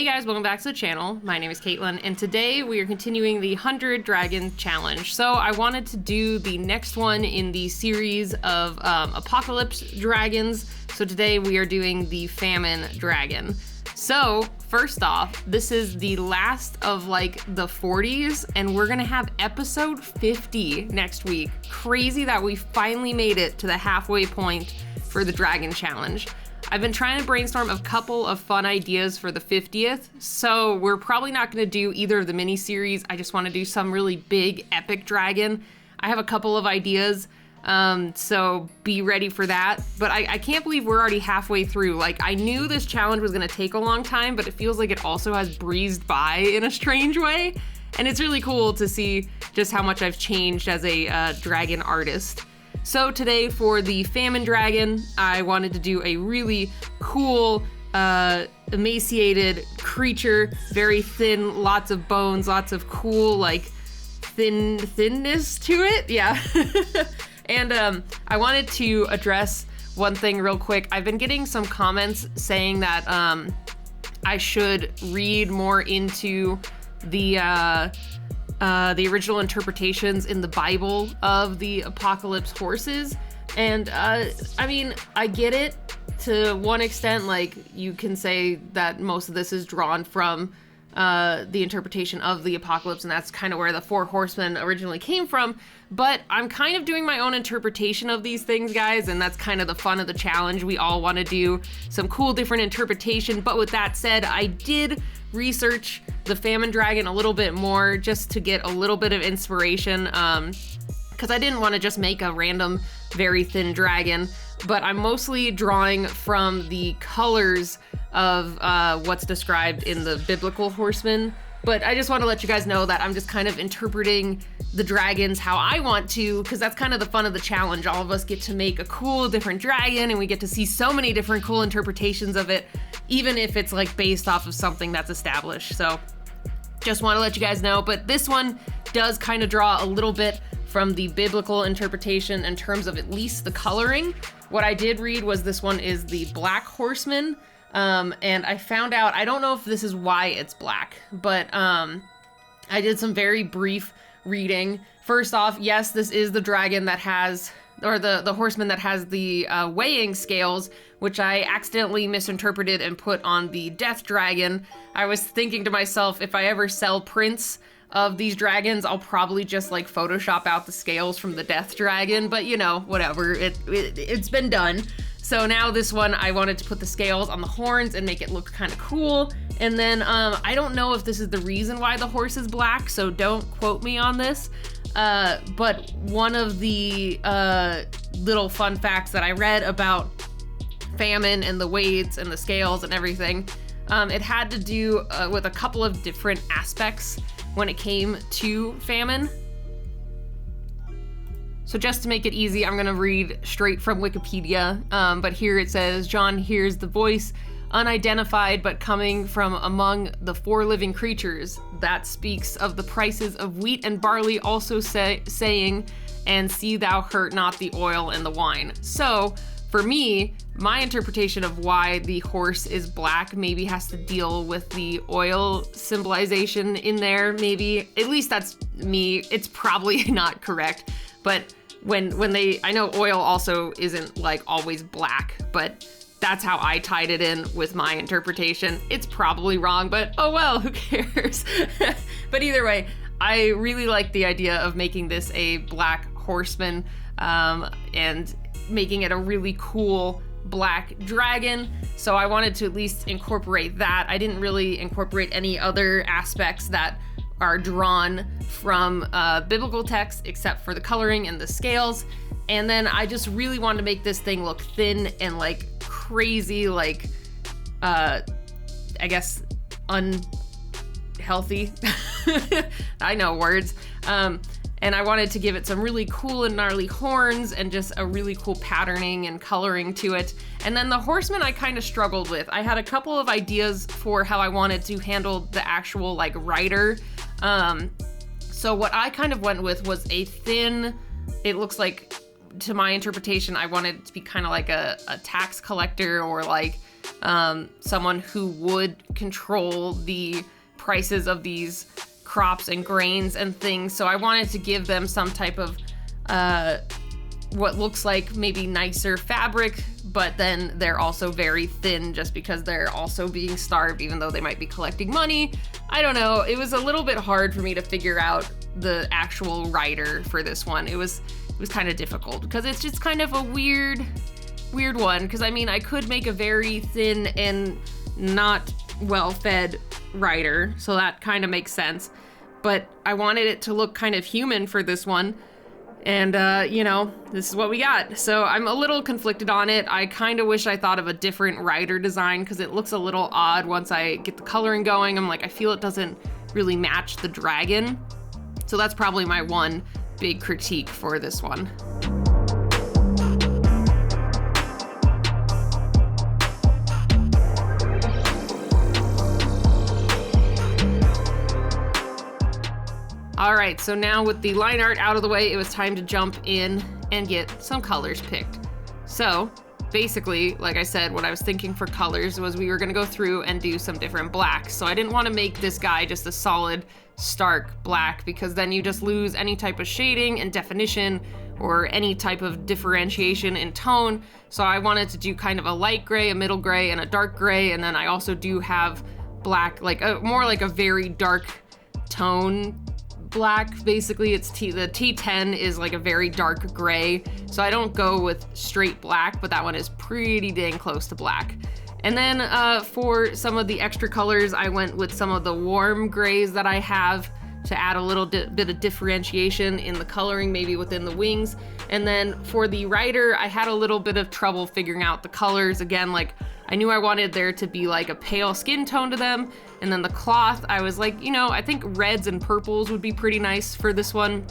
Hey guys, welcome back to the channel. My name is Katelyn, and today we are continuing the 100 Dragon Challenge. So I wanted to do the next one in the series of Apocalypse Dragons. So today we are doing the Famine Dragon. So first off, this is the last of like the 40s, and we're gonna have episode 50 next week. Crazy that we finally made it to the halfway point for the Dragon Challenge. I've been trying to brainstorm a couple of fun ideas for the 50th, so we're probably not going to do either of the mini-series. I just want to do some really big, epic dragon. I have a couple of ideas, so be ready for that. But I can't believe we're already halfway through. Like, I knew this challenge was going to take a long time, but it feels like it also has breezed by in a strange way. And it's really cool to see just how much I've changed as a dragon artist. So today for the Famine Dragon, I wanted to do a really cool, emaciated creature, very thin, lots of bones, lots of cool, like, thinness to it, yeah. And I wanted to address one thing real quick. I've been getting some comments saying that I should read more into the original interpretations in the Bible of the Apocalypse horses. And I mean, I get it to one extent. Like, you can say that most of this is drawn from the interpretation of the Apocalypse, and that's kind of where the 4 horsemen originally came from. But I'm kind of doing my own interpretation of these things, guys, and that's kind of the fun of the challenge. We all want to do some cool different interpretation. But with that said, I did research the Famine Dragon a little bit more just to get a little bit of inspiration, because I didn't want to just make a random very thin dragon, but I'm mostly drawing from the colors of what's described in the biblical Horsemen. But I just want to let you guys know that I'm just kind of interpreting the dragons how I want to, because that's kind of the fun of the challenge. All of us get to make a cool different dragon, and we get to see so many different cool interpretations of it, even if it's like based off of something that's established. So just want to let you guys know. But this one does kind of draw a little bit from the biblical interpretation in terms of at least the coloring. What I did read was this one is the Black Horseman. And I found out, I don't know if this is why it's black, but I did some very brief reading. First off, yes, this is the dragon that has, or the horseman that has the weighing scales, which I accidentally misinterpreted and put on the death dragon. I was thinking to myself, if I ever sell prints of these dragons, I'll probably just like Photoshop out the scales from the death dragon, but you know, whatever, it's been done. So now this one, I wanted to put the scales on the horns and make it look kind of cool. And then I don't know if this is the reason why the horse is black, so don't quote me on this. But one of the little fun facts that I read about famine and the weights and the scales and everything, it had to do with a couple of different aspects when it came to famine. So just to make it easy, I'm gonna read straight from Wikipedia, but here it says, John hears the voice, unidentified but coming from among the 4 living creatures. That speaks of the prices of wheat and barley, also saying, and see thou hurt not the oil and the wine. So for me, my interpretation of why the horse is black maybe has to deal with the oil symbolization in there, maybe. At least that's me. It's probably not correct, but when they, I know oil also isn't like always black, but that's how I tied it in with my interpretation. It's probably wrong, but oh well, who cares? But either way, I really like the idea of making this a Black Horseman, and making it a really cool black dragon. So I wanted to at least incorporate that. I didn't really incorporate any other aspects that are drawn from biblical text except for the coloring and the scales. And then I just really wanted to make this thing look thin and like crazy, like I guess unhealthy. I know words. And I wanted to give it some really cool and gnarly horns and just a really cool patterning and coloring to it. And then the horseman I kind of struggled with. I had a couple of ideas for how I wanted to handle the actual like rider. So what I kind of went with was a thin, it looks like, to my interpretation, I wanted it to be kind of like a tax collector or like someone who would control the prices of these crops and grains and things. So I wanted to give them some type of what looks like maybe nicer fabric, but then they're also very thin just because they're also being starved, even though they might be collecting money. I don't know. It was a little bit hard for me to figure out the actual rider for this one. It was kind of difficult because it's just kind of a weird one. Because I mean, I could make a very thin and not well-fed rider, so that kind of makes sense. But I wanted it to look kind of human for this one. And, you know, this is what we got. So I'm a little conflicted on it. I kind of wish I thought of a different rider design because it looks a little odd once I get the coloring going. I'm like, I feel it doesn't really match the dragon. So that's probably my one big critique for this one. All right, so now with the line art out of the way, it was time to jump in and get some colors picked. So basically, like I said, what I was thinking for colors was we were gonna go through and do some different blacks. So I didn't wanna make this guy just a solid, stark black because then you just lose any type of shading and definition or any type of differentiation in tone. So I wanted to do kind of a light gray, a middle gray, and a dark gray. And then I also do have black, like more like a very dark tone black. Basically it's the T10 is like a very dark gray, so I don't go with straight black, but that one is pretty dang close to black. And then for some of the extra colors, I went with some of the warm grays that I have to add a little bit of differentiation in the coloring, maybe within the wings. And then for the rider, I had a little bit of trouble figuring out the colors. Again, like I knew I wanted there to be like a pale skin tone to them. And then the cloth, I was like, you know, I think reds and purples would be pretty nice for this one.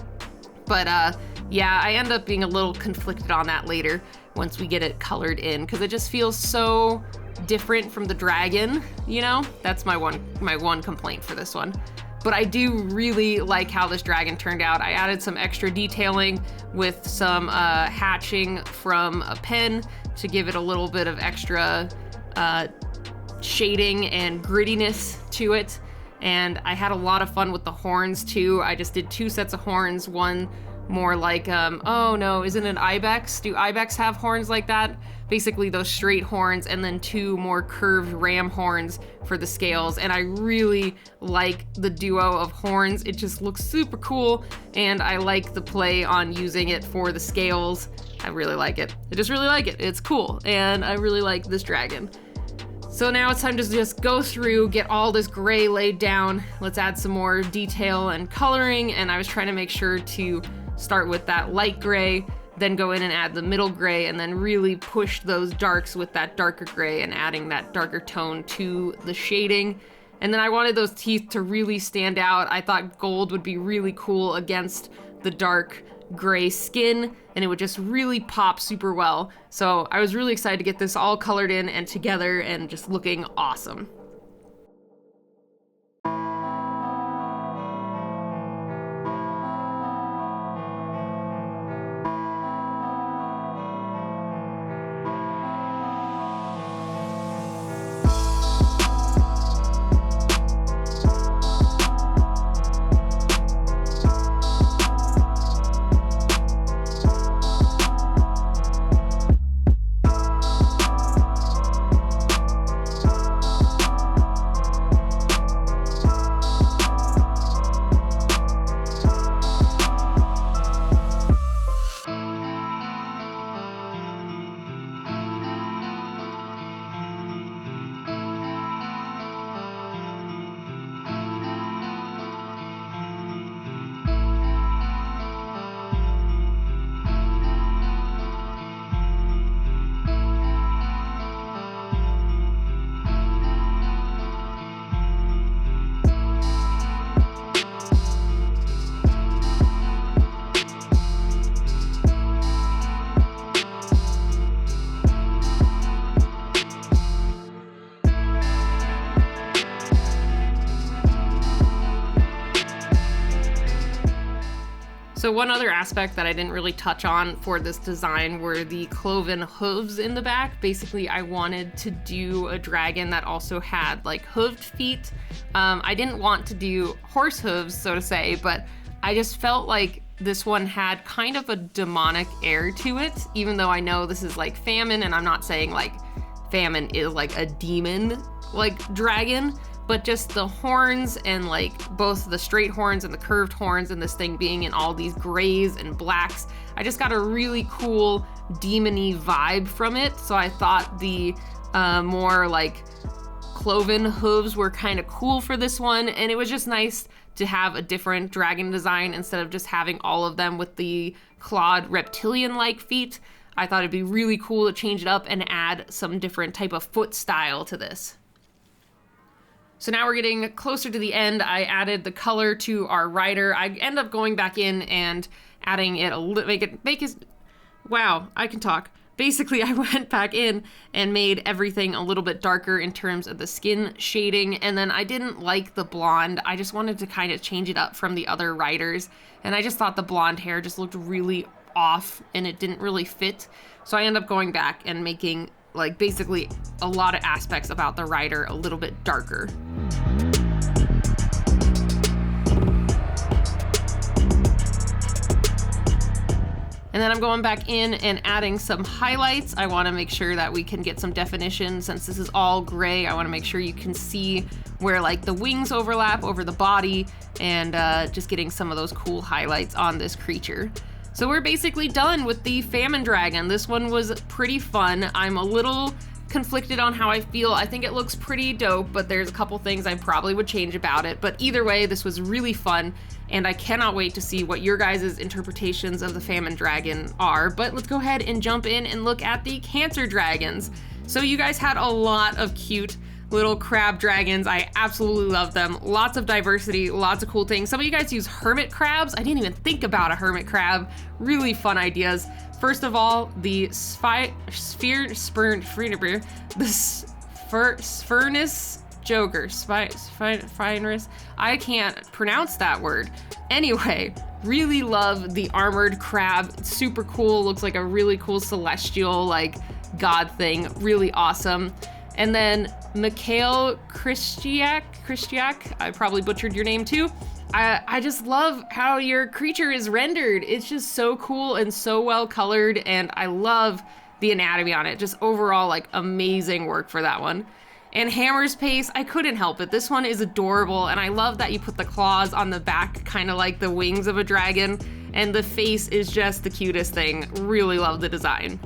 But yeah, I end up being a little conflicted on that later once we get it colored in, because it just feels so different from the dragon, you know? That's my one complaint for this one. But I do really like how this dragon turned out. I added some extra detailing with some hatching from a pen to give it a little bit of extra shading and grittiness to it. And I had a lot of fun with the horns too. I just did 2 sets of horns, one more like, oh no, isn't it ibex? Do ibex have horns like that? Basically those straight horns, and then 2 more curved ram horns for the scales. And I really like the duo of horns. It just looks super cool, and I like the play on using it for the scales. I really like it. I just really like it. It's cool, and I really like this dragon. So now it's time to just go through, get all this gray laid down. Let's add some more detail and coloring, and I was trying to make sure to start with that light gray, then go in and add the middle gray, and then really push those darks with that darker gray and adding that darker tone to the shading. And then I wanted those teeth to really stand out. I thought gold would be really cool against the dark gray skin, and it would just really pop super well. So I was really excited to get this all colored in and together and just looking awesome. So one other aspect that I didn't really touch on for this design were the cloven hooves in the back. Basically, I wanted to do a dragon that also had like hooved feet. I didn't want to do horse hooves, so to say, but I just felt like this one had kind of a demonic air to it, even though I know this is like Famine, and I'm not saying like Famine is like a demon like dragon, but just the horns and like both the straight horns and the curved horns and this thing being in all these grays and blacks, I just got a really cool demon-y vibe from it. So I thought the more like cloven hooves were kind of cool for this one, and it was just nice to have a different dragon design instead of just having all of them with the clawed reptilian-like feet. I thought it'd be really cool to change it up and add some different type of foot style to this. So now we're getting closer to the end. I added the color to our rider. I end up going back in and adding it a little, wow, I can talk. Basically, I went back in and made everything a little bit darker in terms of the skin shading, and then I didn't like the blonde. I just wanted to kind of change it up from the other riders, and I just thought the blonde hair just looked really off and it didn't really fit. So I ended up going back and making like basically a lot of aspects about the rider a little bit darker. And then I'm going back in and adding some highlights. I want to make sure that we can get some definition. Since this is all gray, I want to make sure you can see where like the wings overlap over the body, and just getting some of those cool highlights on this creature. So we're basically done with the Famine Dragon. This one was pretty fun. I'm a little conflicted on how I feel. I think it looks pretty dope, but there's a couple things I probably would change about it. But either way, this was really fun, and I cannot wait to see what your guys' interpretations of the Famine Dragon are. But let's go ahead and jump in and look at the Cancer Dragons. So you guys had a lot of cute little crab dragons. I absolutely love them. Lots of diversity, lots of cool things. Some of you guys use hermit crabs. I didn't even think about a hermit crab. Really fun ideas. First of all, the Sphernis Joker, I can't pronounce that word. Anyway, really love the armored crab. It's super cool. Looks like a really cool celestial like god thing. Really awesome. And then Mikhail Kristiak, I probably butchered your name too. I just love how your creature is rendered. It's just so cool and so well colored, and I love the anatomy on it. Just overall, like, amazing work for that one. And Hammer's Pace, I couldn't help it. This one is adorable, and I love that you put the claws on the back, kind of like the wings of a dragon, and the face is just the cutest thing. Really love the design.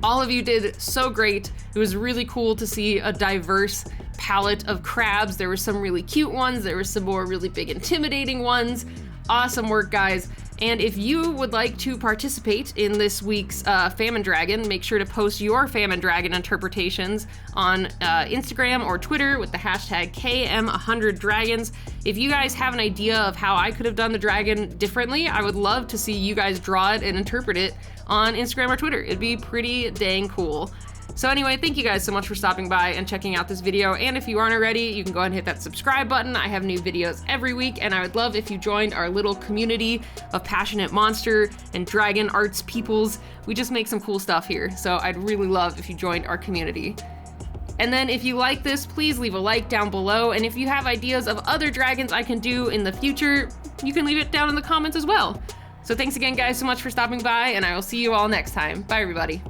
All of you did so great. It was really cool to see a diverse palette of crabs. There were some really cute ones. There were some more really big, intimidating ones. Awesome work, guys. And if you would like to participate in this week's Famine Dragon, make sure to post your Famine Dragon interpretations on Instagram or Twitter with the hashtag KM100Dragons. If you guys have an idea of how I could have done the dragon differently, I would love to see you guys draw it and interpret it on Instagram or Twitter. It'd be pretty dang cool. So anyway, thank you guys so much for stopping by and checking out this video. And if you aren't already, you can go ahead and hit that subscribe button. I have new videos every week, and I would love if you joined our little community of passionate monster and dragon arts peoples. We just make some cool stuff here, so I'd really love if you joined our community. And then if you like this, please leave a like down below. And if you have ideas of other dragons I can do in the future, you can leave it down in the comments as well. So thanks again, guys, so much for stopping by, and I will see you all next time. Bye, everybody.